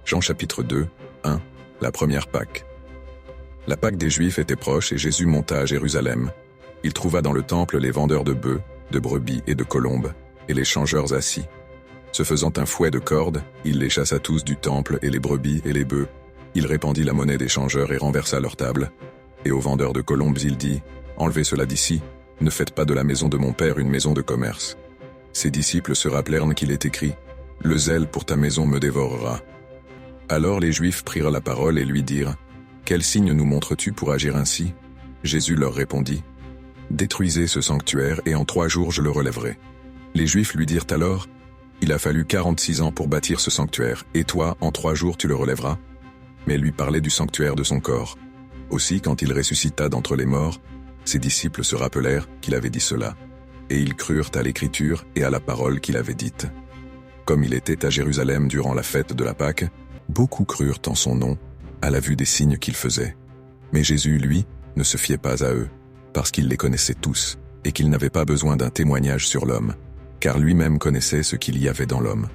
Jean chapitre 2, 1, la première Pâque. La Pâque des Juifs était proche et Jésus monta à Jérusalem. Il trouva dans le temple les vendeurs de bœufs, de brebis et de colombes, et les changeurs assis. Se faisant un fouet de cordes, il les chassa tous du temple, et les brebis et les bœufs. Il répandit la monnaie des changeurs et renversa leur table. Et aux vendeurs de colombes il dit, « Enlevez cela d'ici, ne faites pas de la maison de mon père une maison de commerce. » Ses disciples se rappelèrent qu'il est écrit, « Le zèle pour ta maison me dévorera. » Alors les Juifs prirent la parole et lui dirent, « Quel signe nous montres-tu pour agir ainsi ?» Jésus leur répondit, « Détruisez ce sanctuaire et en 3 jours je le relèverai. » Les Juifs lui dirent alors, « Il a fallu 46 ans pour bâtir ce sanctuaire, et toi, en 3 jours tu le relèveras ?» Mais lui parlait du sanctuaire de son corps. Aussi, quand il ressuscita d'entre les morts, ses disciples se rappelèrent qu'il avait dit cela, et ils crurent à l'écriture et à la parole qu'il avait dite. Comme il était à Jérusalem durant la fête de la Pâque, beaucoup crurent en son nom, à la vue des signes qu'il faisait. Mais Jésus, lui, ne se fiait pas à eux, parce qu'il les connaissait tous, et qu'il n'avait pas besoin d'un témoignage sur l'homme, car lui-même connaissait ce qu'il y avait dans l'homme.